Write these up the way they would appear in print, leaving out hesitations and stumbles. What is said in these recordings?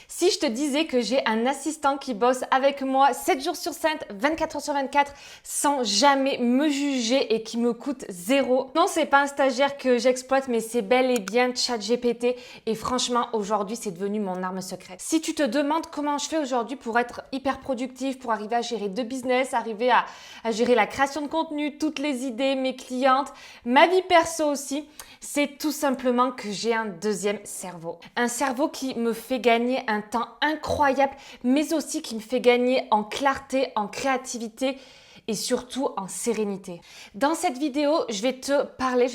Si je te disais que j'ai un assistant qui bosse avec moi 7 jours sur 7, 24 heures sur 24, sans jamais me juger et qui me coûte zéro. Non, c'est pas un stagiaire que j'exploite, mais c'est bel et bien ChatGPT. Et franchement, aujourd'hui, c'est devenu mon arme secrète. Si tu te demandes comment je fais aujourd'hui pour être hyper productive, pour arriver à gérer 2 business, arriver à gérer la création de contenu, toutes les idées, mes clientes, ma vie perso aussi, c'est tout simplement que j'ai un deuxième cerveau. Un cerveau qui me fait gagner un temps incroyable, mais aussi qui me fait gagner en clarté, en créativité et surtout en sérénité. Dans cette vidéo, je vais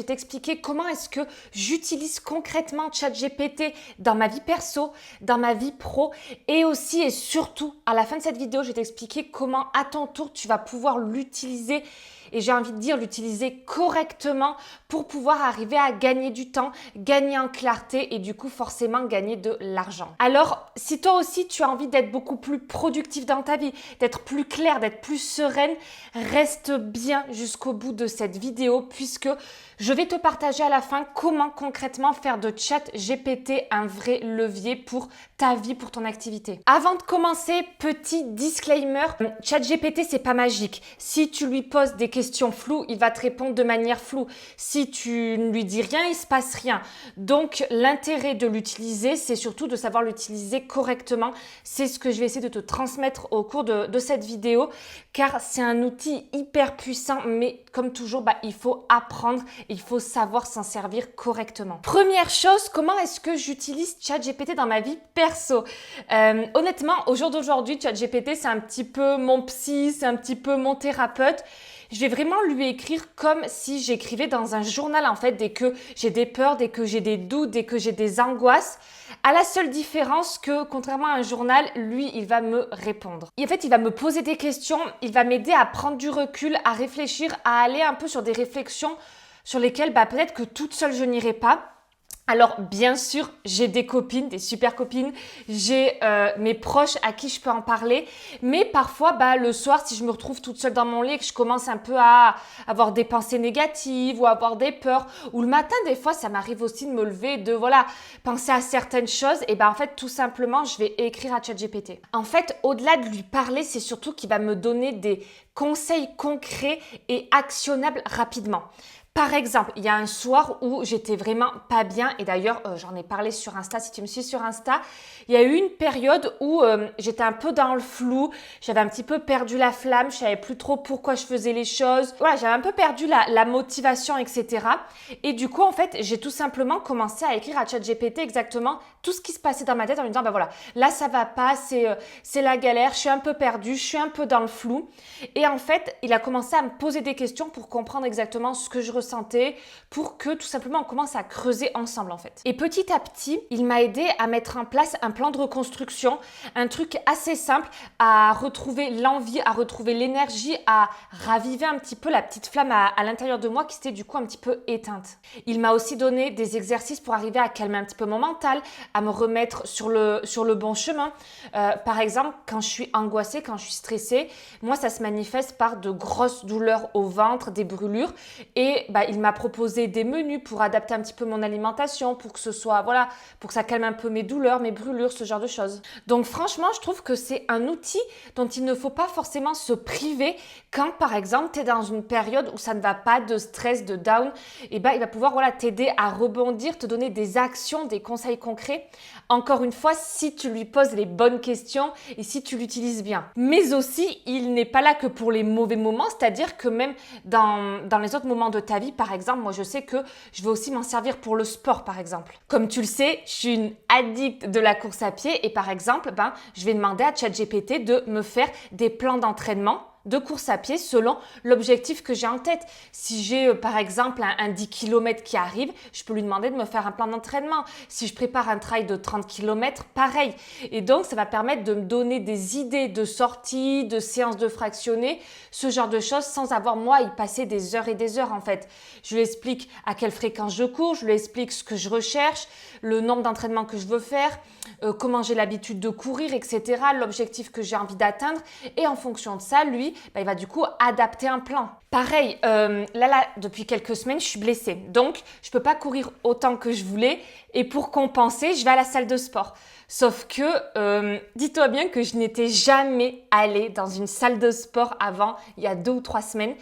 t'expliquer comment est-ce que j'utilise concrètement ChatGPT dans ma vie perso, dans ma vie pro et aussi et surtout, à la fin de cette vidéo, je vais t'expliquer comment à ton tour tu vas pouvoir l'utiliser et j'ai envie de dire l'utiliser correctement pour pouvoir arriver à gagner du temps, gagner en clarté et du coup forcément gagner de l'argent. Alors, si toi aussi tu as envie d'être beaucoup plus productif dans ta vie, d'être plus clair, d'être plus sereine, reste bien jusqu'au bout de cette vidéo puisque je vais te partager à la fin comment concrètement faire de ChatGPT un vrai levier pour ta vie, pour ton activité. Avant de commencer, petit disclaimer, ChatGPT c'est pas magique. Si tu lui poses des questions floues, il va te répondre de manière floue. Si tu ne lui dis rien, il se passe rien. Donc l'intérêt de l'utiliser, c'est surtout de savoir l'utiliser correctement. C'est ce que je vais essayer de te transmettre au cours de cette vidéo car c'est un outil hyper puissant mais comme toujours, il faut apprendre. Il faut savoir s'en servir correctement. Première chose, comment est-ce que j'utilise ChatGPT dans ma vie perso? Honnêtement, au jour d'aujourd'hui, ChatGPT, c'est un petit peu mon psy, c'est un petit peu mon thérapeute. Je vais vraiment lui écrire comme si j'écrivais dans un journal en fait, dès que j'ai des peurs, dès que j'ai des doutes, dès que j'ai des angoisses. À la seule différence que, contrairement à un journal, lui, il va me répondre. Et en fait, il va me poser des questions, il va m'aider à prendre du recul, à réfléchir, à aller un peu sur des réflexions sur lesquelles peut-être que toute seule je n'irai pas. Alors bien sûr, j'ai des copines, des super copines, j'ai mes proches à qui je peux en parler, mais parfois le soir, si je me retrouve toute seule dans mon lit et que je commence un peu à avoir des pensées négatives ou à avoir des peurs, ou le matin des fois ça m'arrive aussi de me lever, de penser à certaines choses, et en fait tout simplement je vais écrire à ChatGPT. En fait, au-delà de lui parler, c'est surtout qu'il va me donner des conseils concrets et actionnables rapidement. Par exemple, il y a un soir où j'étais vraiment pas bien et d'ailleurs j'en ai parlé sur Insta, si tu me suis sur Insta, il y a eu une période où j'étais un peu dans le flou, j'avais un petit peu perdu la flamme, je savais plus trop pourquoi je faisais les choses, voilà, j'avais un peu perdu la motivation, etc. Et du coup en fait j'ai tout simplement commencé à écrire à ChatGPT exactement tout ce qui se passait dans ma tête en lui disant voilà, là ça va pas, c'est la galère, je suis un peu perdue, je suis un peu dans le flou. Et en fait il a commencé à me poser des questions pour comprendre exactement ce que je ressentais, pour que tout simplement on commence à creuser ensemble en fait. Et petit à petit, il m'a aidé à mettre en place un plan de reconstruction, un truc assez simple, à retrouver l'envie, à retrouver l'énergie, à raviver un petit peu la petite flamme à l'intérieur de moi qui s'était du coup un petit peu éteinte. Il m'a aussi donné des exercices pour arriver à calmer un petit peu mon mental, à me remettre sur le bon chemin. Par exemple, quand je suis angoissée, quand je suis stressée, moi ça se manifeste par de grosses douleurs au ventre, des brûlures et il m'a proposé des menus pour adapter un petit peu mon alimentation, pour que ce soit, pour que ça calme un peu mes douleurs, mes brûlures, ce genre de choses. Donc franchement, je trouve que c'est un outil dont il ne faut pas forcément se priver quand, par exemple, tu es dans une période où ça ne va pas, de stress, de down, et il va pouvoir t'aider à rebondir, te donner des actions, des conseils concrets. Encore une fois, si tu lui poses les bonnes questions et si tu l'utilises bien. Mais aussi, il n'est pas là que pour les mauvais moments, c'est-à-dire que même dans les autres moments de ta vie, par exemple, moi je sais que je vais aussi m'en servir pour le sport, par exemple. Comme tu le sais, je suis une addict de la course à pied et par exemple, je vais demander à ChatGPT de me faire des plans d'entraînement de course à pied selon l'objectif que j'ai en tête. Si j'ai par exemple un 10 km qui arrive, je peux lui demander de me faire un plan d'entraînement. Si je prépare un trail de 30 km, pareil. Et donc, ça va permettre de me donner des idées de sorties, de séances de fractionnés, ce genre de choses sans avoir moi à y passer des heures et des heures en fait. Je lui explique à quelle fréquence je cours, je lui explique ce que je recherche, le nombre d'entraînements que je veux faire, comment j'ai l'habitude de courir, etc., l'objectif que j'ai envie d'atteindre. Et en fonction de ça, lui, il va du coup adapter un plan. Pareil, là, depuis quelques semaines, je suis blessée. Donc, je peux pas courir autant que je voulais. Et pour compenser, je vais à la salle de sport. Sauf que, dis-toi bien que je n'étais jamais allée dans une salle de sport avant, il y a 2 ou 3 semaines.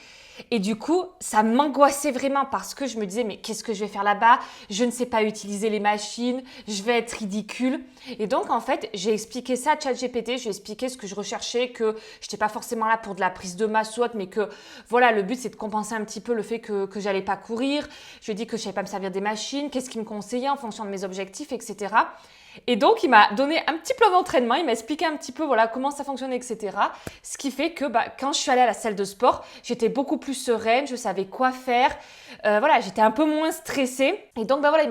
Et du coup, ça m'angoissait vraiment parce que je me disais, mais qu'est-ce que je vais faire là-bas? Je ne sais pas utiliser les machines, je vais être ridicule. Et donc, en fait, j'ai expliqué ça à ChatGPT, j'ai expliqué ce que je recherchais, que je n'étais pas forcément là pour de la prise de masse ou autre, mais que voilà, le but, c'est de compenser un petit peu le fait que j'allais pas courir. Je lui ai dit que je ne savais pas me servir des machines, qu'est-ce qu'il me conseillait en fonction de mes objectifs, etc. Et donc, il m'a donné un petit plan d'entraînement, il m'a expliqué un petit peu voilà, comment ça fonctionnait, etc. Ce qui fait que quand je suis allée à la salle de sport, j'étais beaucoup plus sereine, je savais quoi faire. Voilà, j'étais un peu moins stressée. Et donc, voilà, il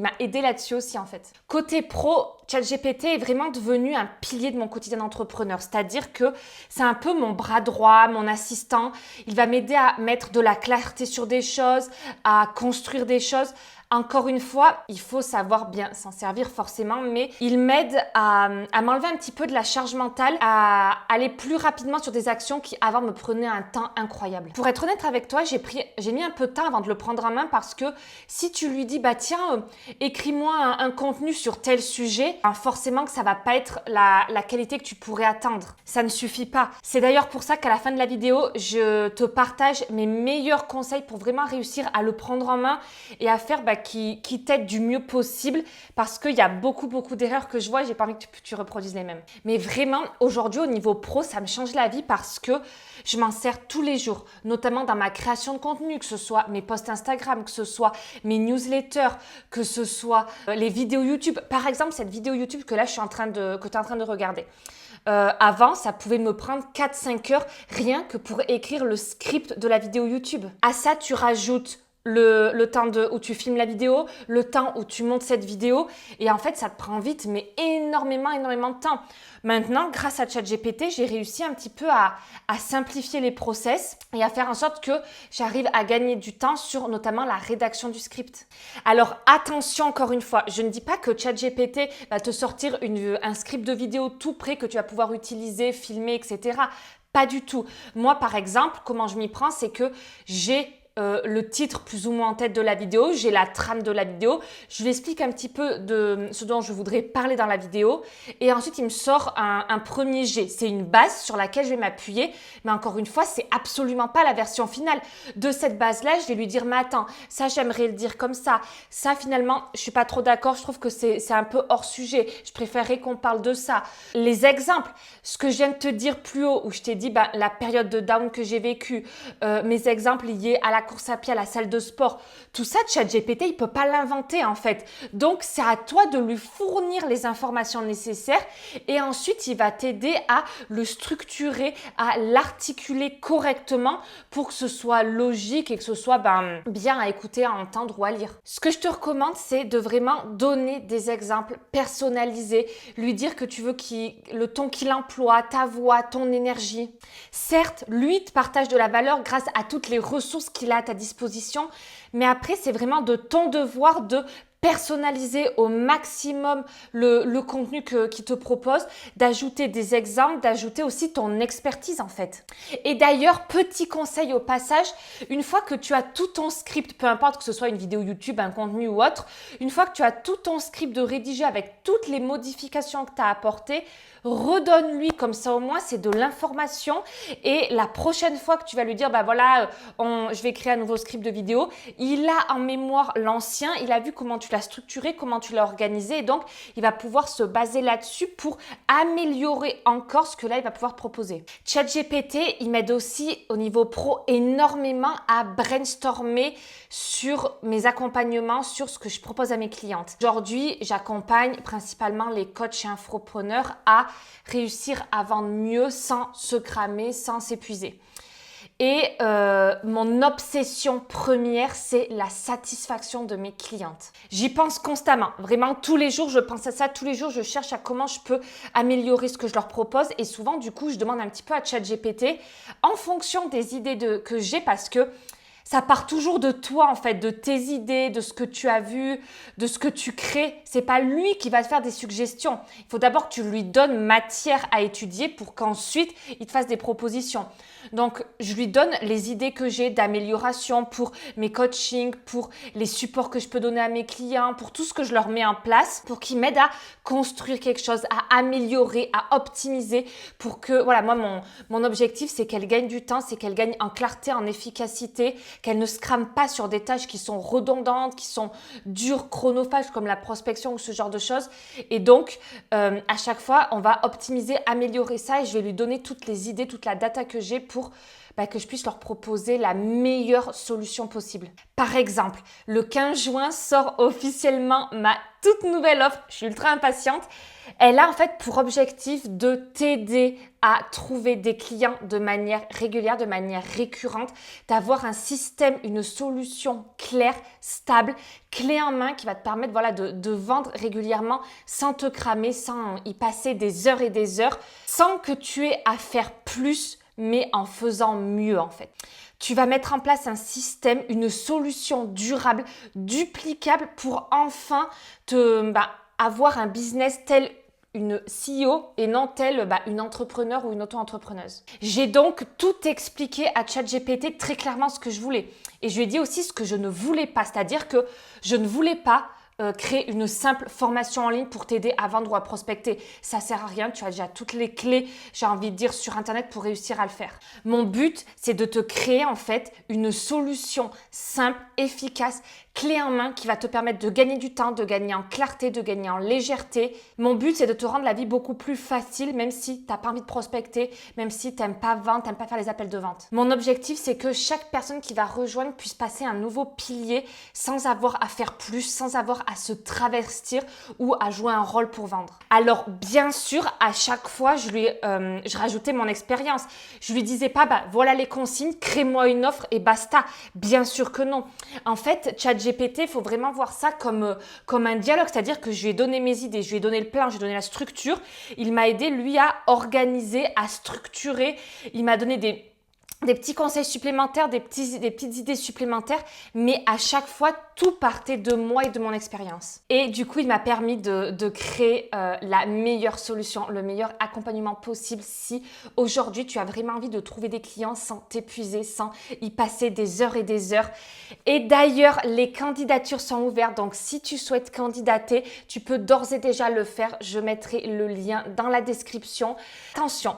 m'a aidé là-dessus aussi en fait. Côté pro, ChatGPT est vraiment devenu un pilier de mon quotidien d'entrepreneur. C'est-à-dire que c'est un peu mon bras droit, mon assistant. Il va m'aider à mettre de la clarté sur des choses, à construire des choses. Encore une fois, il faut savoir bien s'en servir forcément, mais il m'aide à m'enlever un petit peu de la charge mentale, à aller plus rapidement sur des actions qui avant me prenaient un temps incroyable. Pour être honnête avec toi, j'ai mis un peu de temps avant de le prendre en main parce que si tu lui dis, tiens, écris-moi un contenu sur tel sujet, forcément que ça va pas être la qualité que tu pourrais attendre. Ça ne suffit pas. C'est d'ailleurs pour ça qu'à la fin de la vidéo, je te partage mes meilleurs conseils pour vraiment réussir à le prendre en main et à faire qui t'aide du mieux possible parce qu'il y a beaucoup d'erreurs que je vois et j'ai pas envie que tu reproduises les mêmes. Mais vraiment, aujourd'hui, au niveau pro, ça me change la vie parce que je m'en sers tous les jours, notamment dans ma création de contenu, que ce soit mes posts Instagram, que ce soit mes newsletters, que ce soit les vidéos YouTube. Par exemple, cette vidéo YouTube que là, que tu es en train de regarder. Avant, ça pouvait me prendre 4-5 heures rien que pour écrire le script de la vidéo YouTube. À ça, tu rajoutes le temps où tu filmes la vidéo, le temps où tu montes cette vidéo et en fait ça te prend vite mais énormément de temps. Maintenant, grâce à ChatGPT, j'ai réussi un petit peu à simplifier les process et à faire en sorte que j'arrive à gagner du temps sur notamment la rédaction du script. Alors attention encore une fois, je ne dis pas que ChatGPT va te sortir un script de vidéo tout prêt que tu vas pouvoir utiliser, filmer, etc. Pas du tout. Moi par exemple, comment je m'y prends, c'est que j'ai le titre plus ou moins en tête de la vidéo, j'ai la trame de la vidéo, je lui explique un petit peu de ce dont je voudrais parler dans la vidéo et ensuite il me sort un premier jet. C'est une base sur laquelle je vais m'appuyer, mais encore une fois, c'est absolument pas la version finale. De cette base-là, je vais lui dire, mais attends, ça j'aimerais le dire comme ça finalement, je suis pas trop d'accord, je trouve que c'est un peu hors sujet, je préférerais qu'on parle de ça. Les exemples, ce que je viens de te dire plus haut, où je t'ai dit la période de down que j'ai vécue, mes exemples liés à la course à pied, à la salle de sport, tout ça, ChatGPT, il peut pas l'inventer en fait. Donc, c'est à toi de lui fournir les informations nécessaires et ensuite, il va t'aider à le structurer, à l'articuler correctement pour que ce soit logique et que ce soit bien à écouter, à entendre ou à lire. Ce que je te recommande, c'est de vraiment donner des exemples personnalisés, lui dire que tu veux le ton qu'il emploie, ta voix, ton énergie. Certes, lui te partage de la valeur grâce à toutes les ressources qu'il a à ta disposition, mais après, c'est vraiment de ton devoir de personnaliser au maximum le contenu qu'il te propose, d'ajouter des exemples, d'ajouter aussi ton expertise en fait. Et d'ailleurs, petit conseil au passage, une fois que tu as tout ton script, peu importe que ce soit une vidéo YouTube, un contenu ou autre, une fois que tu as tout ton script de rédiger avec toutes les modifications que tu as apportées, redonne-lui, comme ça au moins c'est de l'information et la prochaine fois que tu vas lui dire je vais créer un nouveau script de vidéo, il a en mémoire l'ancien, il a vu comment tu l'as structuré, comment tu l'as organisé et donc il va pouvoir se baser là-dessus pour améliorer encore ce que là il va pouvoir proposer. ChatGPT, il m'aide aussi au niveau pro énormément à brainstormer sur mes accompagnements, sur ce que je propose à mes clientes. Aujourd'hui, j'accompagne principalement les coachs et infopreneurs à réussir à vendre mieux sans se cramer, sans s'épuiser. Et mon obsession première, c'est la satisfaction de mes clientes. J'y pense constamment. Vraiment, tous les jours, je pense à ça. Tous les jours, je cherche à comment je peux améliorer ce que je leur propose. Et souvent, du coup, je demande un petit peu à ChatGPT en fonction des idées que j'ai parce que Ça part toujours de toi en fait, de tes idées, de ce que tu as vu, de ce que tu crées. C'est pas lui qui va te faire des suggestions. Il faut d'abord que tu lui donnes matière à étudier pour qu'ensuite il te fasse des propositions. Donc, je lui donne les idées que j'ai d'amélioration pour mes coachings, pour les supports que je peux donner à mes clients, pour tout ce que je leur mets en place, pour qu'ils m'aident à construire quelque chose, à améliorer, à optimiser, pour que, voilà, moi, mon objectif, c'est qu'elle gagne du temps, c'est qu'elle gagne en clarté, en efficacité, qu'elle ne se crame pas sur des tâches qui sont redondantes, qui sont dures, chronophages, comme la prospection ou ce genre de choses. Et donc, à chaque fois, on va optimiser, améliorer ça et je vais lui donner toutes les idées, toute la data que j'ai pour que je puisse leur proposer la meilleure solution possible. Par exemple, le 15 juin sort officiellement ma toute nouvelle offre. Je suis ultra impatiente. Elle a en fait pour objectif de t'aider à trouver des clients de manière régulière, de manière récurrente, d'avoir un système, une solution claire, stable, clé en main qui va te permettre de vendre régulièrement sans te cramer, sans y passer des heures et des heures, sans que tu aies à faire plus mais en faisant mieux en fait. Tu vas mettre en place un système, une solution durable, duplicable pour enfin avoir un business tel une CEO et non telle une entrepreneur ou une auto-entrepreneuse. J'ai donc tout expliqué à ChatGPT très clairement ce que je voulais. Et je lui ai dit aussi ce que je ne voulais pas, c'est-à-dire que je ne voulais pas créer une simple formation en ligne pour t'aider à vendre ou à prospecter. Ça sert à rien, tu as déjà toutes les clés, j'ai envie de dire, sur Internet pour réussir à le faire. Mon but, c'est de te créer en fait une solution simple, efficace, clé en main qui va te permettre de gagner du temps, de gagner en clarté, de gagner en légèreté. Mon but, c'est de te rendre la vie beaucoup plus facile, même si tu n'as pas envie de prospecter, même si tu n'aimes pas vendre, tu n'aimes pas faire les appels de vente. Mon objectif, c'est que chaque personne qui va rejoindre puisse passer un nouveau pilier sans avoir à faire plus, sans avoir à se travestir ou à jouer un rôle pour vendre. Alors, bien sûr, à chaque fois, je rajoutais mon expérience. Je lui disais pas, voilà les consignes, crée-moi une offre et basta. Bien sûr que non. En fait, ChatGPT, il faut vraiment voir ça comme un dialogue, c'est-à-dire que je lui ai donné mes idées, je lui ai donné le plan, je lui ai donné la structure. Il m'a aidé, lui, à organiser, à structurer. Il m'a donné des petits conseils supplémentaires, des petites idées supplémentaires, mais à chaque fois, tout partait de moi et de mon expérience. Et du coup, il m'a permis de créer la meilleure solution, le meilleur accompagnement possible si aujourd'hui, tu as vraiment envie de trouver des clients sans t'épuiser, sans y passer des heures et des heures. Et d'ailleurs, les candidatures sont ouvertes, donc si tu souhaites candidater, tu peux d'ores et déjà le faire. Je mettrai le lien dans la description. Attention,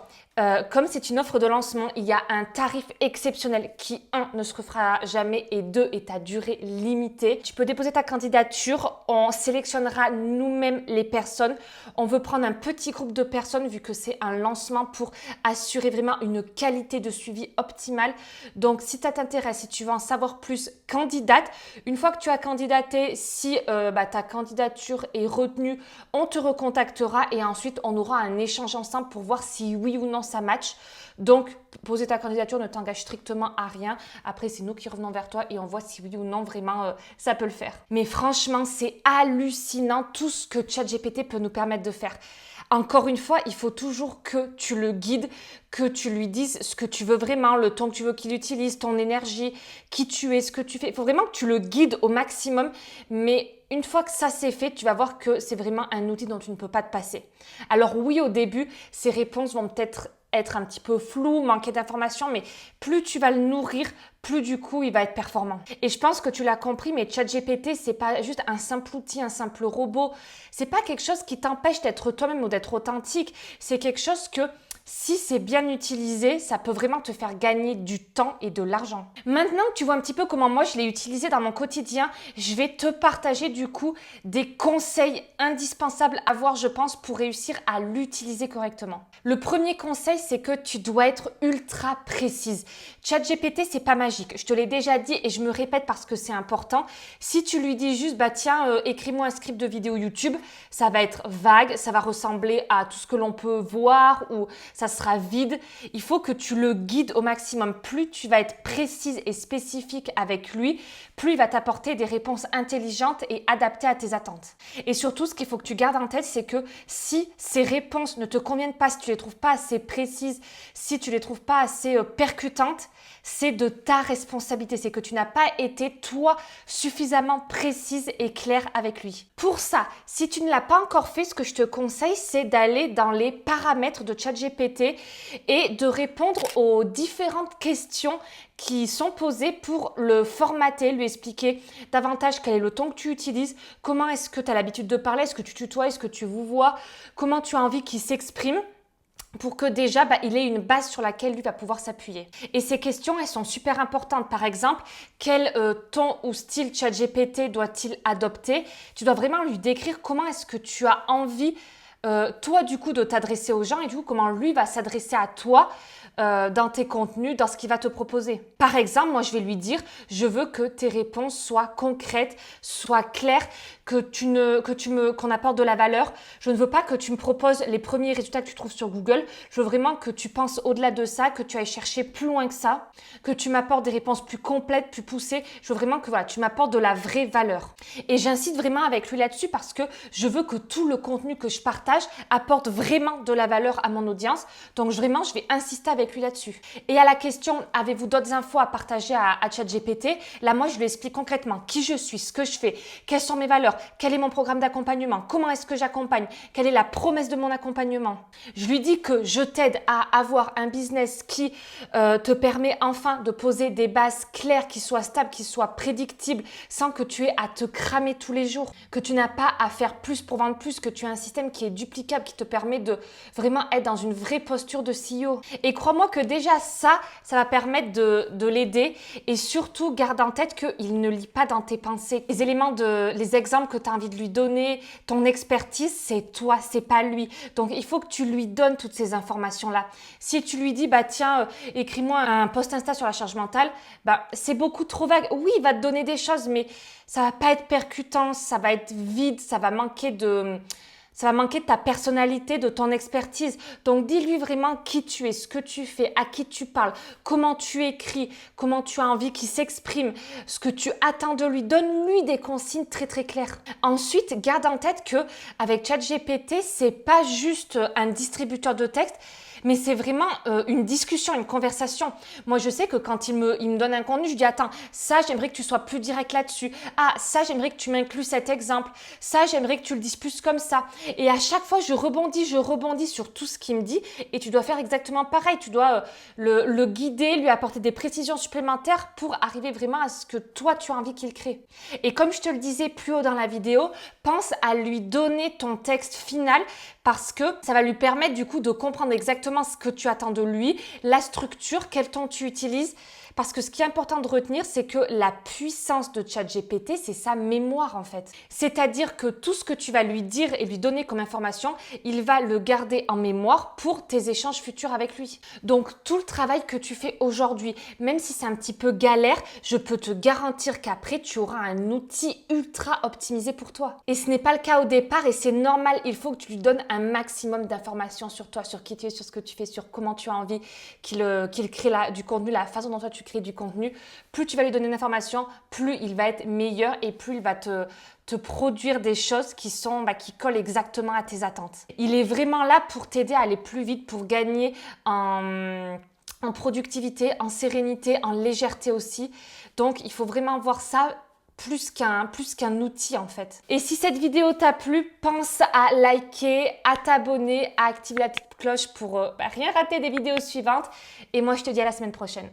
comme c'est une offre de lancement, il y a un tarif exceptionnel qui, 1, ne se refera jamais et 2, est à durée limitée. Tu peux déposer ta candidature, on sélectionnera nous-mêmes les personnes. On veut prendre un petit groupe de personnes vu que c'est un lancement pour assurer vraiment une qualité de suivi optimale. Donc, si ça t'intéresse, si tu veux en savoir plus, candidate. Une fois que tu as candidaté, si ta candidature est retenue, on te recontactera et ensuite, on aura un échange ensemble pour voir si oui ou non ça match. Donc, poser ta candidature ne t'engage strictement à rien. Après, c'est nous qui revenons vers toi et on voit si oui ou non vraiment ça peut le faire. Mais franchement, c'est hallucinant tout ce que ChatGPT peut nous permettre de faire. Encore une fois, il faut toujours que tu le guides, que tu lui dises ce que tu veux vraiment, le ton que tu veux qu'il utilise, ton énergie, qui tu es, ce que tu fais. Il faut vraiment que tu le guides au maximum, mais une fois que ça c'est fait, tu vas voir que c'est vraiment un outil dont tu ne peux pas te passer. Alors oui, au début, ces réponses vont peut-être être un petit peu floues, manquer d'informations, mais plus tu vas le nourrir, plus du coup il va être performant. Et je pense que tu l'as compris, mais ChatGPT, c'est pas juste un simple outil, un simple robot. C'est pas quelque chose qui t'empêche d'être toi-même ou d'être authentique. C'est quelque chose que si c'est bien utilisé, ça peut vraiment te faire gagner du temps et de l'argent. Maintenant que tu vois un petit peu comment moi je l'ai utilisé dans mon quotidien, je vais te partager du coup des conseils indispensables à avoir, je pense, pour réussir à l'utiliser correctement. Le premier conseil, c'est que tu dois être ultra précise. ChatGPT, c'est pas magique. Je te l'ai déjà dit et je me répète parce que c'est important. Si tu lui dis juste, tiens, écris-moi un script de vidéo YouTube, ça va être vague, ça va ressembler à tout ce que l'on peut voir ou ça sera vide. Il faut que tu le guides au maximum. Plus tu vas être précise et spécifique avec lui, plus il va t'apporter des réponses intelligentes et adaptées à tes attentes. Et surtout, ce qu'il faut que tu gardes en tête, c'est que si ces réponses ne te conviennent pas, si tu les trouves pas assez précises, si tu les trouves pas assez percutantes, c'est de ta responsabilité. C'est que tu n'as pas été, toi, suffisamment précise et claire avec lui. Pour ça, si tu ne l'as pas encore fait, ce que je te conseille, c'est d'aller dans les paramètres de ChatGPT et de répondre aux différentes questions qui sont posées pour le formater, lui expliquer davantage quel est le ton que tu utilises, comment est-ce que tu as l'habitude de parler, est-ce que tu tutoies, est-ce que tu vous vois, comment tu as envie qu'il s'exprime, pour que déjà, il ait une base sur laquelle lui va pouvoir s'appuyer. Et ces questions, elles sont super importantes. Par exemple, quel ton ou style ChatGPT doit-il adopter? Tu dois vraiment lui décrire comment est-ce que tu as envie, toi, du coup, de t'adresser aux gens et du coup, comment lui va s'adresser à toi dans tes contenus, dans ce qu'il va te proposer. Par exemple, moi, je vais lui dire, je veux que tes réponses soient concrètes, soient claires, qu'on apporte de la valeur. Je ne veux pas que tu me proposes les premiers résultats que tu trouves sur Google. Je veux vraiment que tu penses au-delà de ça, que tu ailles chercher plus loin que ça, que tu m'apportes des réponses plus complètes, plus poussées. Je veux vraiment que tu m'apportes de la vraie valeur. Et j'incite vraiment avec lui là-dessus parce que je veux que tout le contenu que je partage apporte vraiment de la valeur à mon audience. Donc je vais insister avec lui là-dessus. Et à la question, avez-vous d'autres infos à partager à ChatGPT? Là, moi, je lui explique concrètement qui je suis, ce que je fais, quelles sont mes valeurs, quel est mon programme d'accompagnement, comment est-ce que j'accompagne, quelle est la promesse de mon accompagnement. Je lui dis que je t'aide à avoir un business qui te permet enfin de poser des bases claires, qui soient stables, qui soient prédictibles, sans que tu aies à te cramer tous les jours, que tu n'as pas à faire plus pour vendre plus, que tu as un système qui est duplicable, qui te permet de vraiment être dans une vraie posture de CEO. Et crois-moi que déjà ça va permettre de l'aider et surtout garde en tête qu'il ne lit pas dans tes pensées. Les exemples que tu as envie de lui donner, ton expertise, c'est toi, c'est pas lui. Donc il faut que tu lui donnes toutes ces informations-là. Si tu lui dis, tiens, écris-moi un post Insta sur la charge mentale, c'est beaucoup trop vague. Oui, il va te donner des choses, mais ça va pas être percutant, ça va être vide, ça va manquer de ta personnalité, de ton expertise. Donc, dis-lui vraiment qui tu es, ce que tu fais, à qui tu parles, comment tu écris, comment tu as envie qu'il s'exprime, ce que tu attends de lui. Donne-lui des consignes très, très claires. Ensuite, garde en tête que avec ChatGPT, c'est pas juste un distributeur de texte, mais c'est vraiment une discussion, une conversation. Moi, je sais que quand il me donne un contenu, je dis, attends, ça, j'aimerais que tu sois plus direct là-dessus. Ah, ça, j'aimerais que tu m'inclues cet exemple. Ça, j'aimerais que tu le dises plus comme ça. Et à chaque fois, je rebondis sur tout ce qu'il me dit. Et tu dois faire exactement pareil. Tu dois le guider, lui apporter des précisions supplémentaires pour arriver vraiment à ce que toi, tu as envie qu'il crée. Et comme je te le disais plus haut dans la vidéo, pense à lui donner ton texte final parce que ça va lui permettre du coup de comprendre exactement ce que tu attends de lui, la structure, quel ton tu utilises. Parce que ce qui est important de retenir, c'est que la puissance de ChatGPT, c'est sa mémoire en fait. C'est-à-dire que tout ce que tu vas lui dire et lui donner comme information, il va le garder en mémoire pour tes échanges futurs avec lui. Donc tout le travail que tu fais aujourd'hui, même si c'est un petit peu galère, je peux te garantir qu'après, tu auras un outil ultra optimisé pour toi. Et ce n'est pas le cas au départ et c'est normal, il faut que tu lui donnes un maximum d'informations sur toi, sur qui tu es, sur ce que tu fais, sur comment tu as envie qu'il crée du contenu, la façon dont toi tu crées du contenu. Plus tu vas lui donner d'informations, plus il va être meilleur et plus il va te produire des choses qui collent exactement à tes attentes. Il est vraiment là pour t'aider à aller plus vite, pour gagner en productivité, en sérénité, en légèreté aussi. Donc, il faut vraiment voir ça plus qu'un outil en fait. Et si cette vidéo t'a plu, pense à liker, à t'abonner, à activer la petite cloche pour rien rater des vidéos suivantes. Et moi, je te dis à la semaine prochaine.